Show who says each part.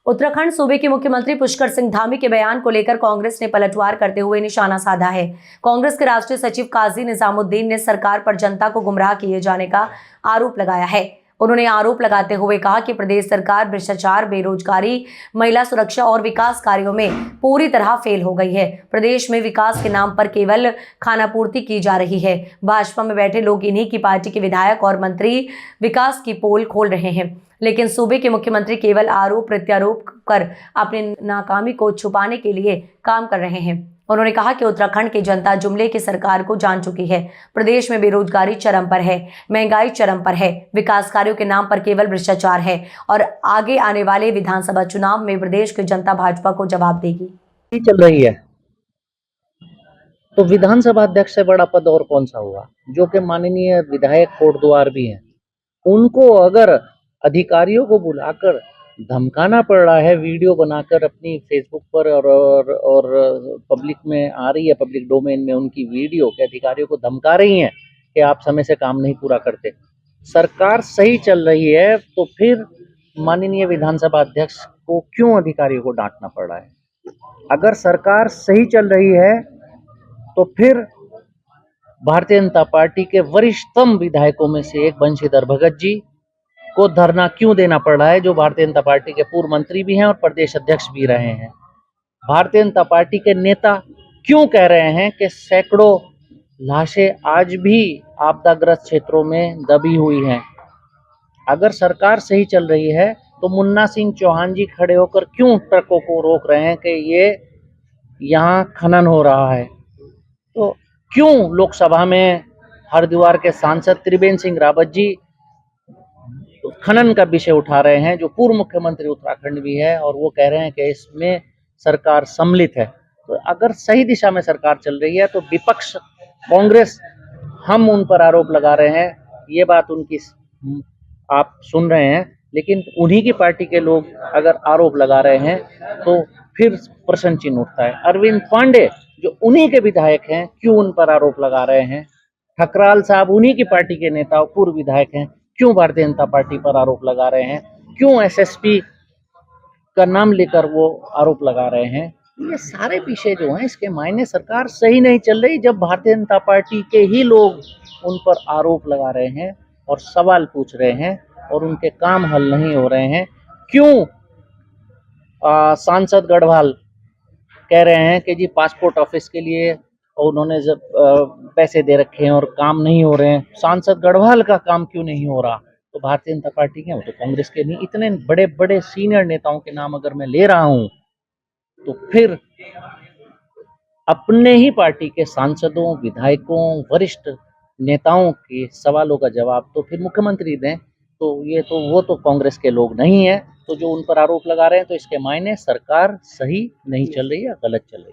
Speaker 1: उत्तराखंड सूबे के मुख्यमंत्री पुष्कर सिंह धामी के बयान को लेकर कांग्रेस ने पलटवार करते हुए निशाना साधा है। कांग्रेस के राष्ट्रीय सचिव काजी निजामुद्दीन ने सरकार पर जनता को गुमराह किए जाने का आरोप लगाया है। उन्होंने आरोप लगाते हुए कहा कि प्रदेश सरकार भ्रष्टाचार, बेरोजगारी, महिला सुरक्षा और विकास कार्यों में पूरी तरह फेल हो गई है। प्रदेश में विकास के नाम पर केवल खानापूर्ति की जा रही है। भाजपा में बैठे लोग इन्हीं की पार्टी के विधायक और मंत्री विकास की पोल खोल रहे हैं, लेकिन सूबे के मुख्यमंत्री केवल आरोप प्रत्यारोप कर अपनी नाकामी को छुपाने के लिए काम कर रहे हैं। उन्होंने कहा कि उत्तराखंड की जनता जुमले की सरकार को जान चुकी है। प्रदेश में बेरोजगारी चरम पर है, महंगाई चरम पर है, विकास कार्यों के नाम पर केवल भ्रष्टाचार है और आगे आने वाले विधानसभा चुनाव में प्रदेश की जनता भाजपा को जवाब देगी।
Speaker 2: चल रही है तो विधानसभा अध्यक्ष से बड़ा पद और कौन सा हुआ, जो कि माननीय विधायक कोटद्वार भी हैं। उनको अगर अधिकारियों को बुलाकर धमकाना पड़ रहा है, वीडियो बनाकर अपनी फेसबुक पर और पब्लिक में आ रही है, पब्लिक डोमेन में उनकी वीडियो के अधिकारियों को धमका रही हैं कि आप समय से काम नहीं पूरा करते। सरकार सही चल रही है तो फिर माननीय विधानसभा अध्यक्ष को क्यों अधिकारियों को डांटना पड़ रहा है? अगर सरकार सही चल रही है तो फिर भारतीय जनता पार्टी के वरिष्ठतम विधायकों में से एक बंशीधर भगत जी को धरना क्यों देना पड़ रहा है, जो भारतीय जनता पार्टी के पूर्व मंत्री भी हैं और प्रदेश अध्यक्ष भी रहे हैं। भारतीय जनता पार्टी के नेता क्यों कह रहे हैं कि सैकड़ों लाशें आज भी आपदाग्रस्त क्षेत्रों में दबी हुई हैं। अगर सरकार सही चल रही है तो मुन्ना सिंह चौहान जी खड़े होकर क्यों ट्रकों को रोक रहे हैं कि ये यहाँ खनन हो रहा है? तो क्यों लोकसभा में हरिद्वार के सांसद त्रिवेंद्र सिंह रावत जी खनन का विषय उठा रहे हैं, जो पूर्व मुख्यमंत्री उत्तराखंड भी है, और वो कह रहे हैं कि इसमें सरकार सम्मिलित है। तो अगर सही दिशा में सरकार चल रही है तो विपक्ष कांग्रेस, हम उन पर आरोप लगा रहे हैं, ये बात उनकी आप सुन रहे हैं, लेकिन उन्हीं की पार्टी के लोग अगर आरोप लगा रहे हैं तो फिर प्रश्न चिन्ह उठता है। अरविंद पांडे जो उन्हीं के विधायक हैं, क्यों उन पर आरोप लगा रहे हैं? ठकराल साहब उन्हीं की पार्टी के नेता और पूर्व विधायक हैं, क्यों भारतीय जनता पार्टी पर आरोप लगा रहे हैं? क्यों एसएसपी का नाम लेकर वो आरोप लगा रहे हैं? ये सारे विषय जो हैं, इसके मायने सरकार सही नहीं चल रही जब भारतीय जनता पार्टी के ही लोग उन पर आरोप लगा रहे हैं और सवाल पूछ रहे हैं और उनके काम हल नहीं हो रहे हैं। क्यों सांसद गढ़वाल कह रहे हैं कि जी पासपोर्ट ऑफिस के लिए उन्होंने जब पैसे दे रखे हैं और काम नहीं हो रहे हैं? सांसद गढ़वाल का काम क्यों नहीं हो रहा? तो भारतीय जनता पार्टी के, तो कांग्रेस के नहीं। इतने बड़े बड़े सीनियर नेताओं के नाम अगर मैं ले रहा हूं तो फिर अपने ही पार्टी के सांसदों, विधायकों, वरिष्ठ नेताओं के सवालों का जवाब तो फिर मुख्यमंत्री दें। तो ये तो वो तो कांग्रेस के लोग नहीं है, तो जो उन पर आरोप लगा रहे हैं, तो इसके मायने सरकार सही नहीं चल रही है, गलत चल रही है।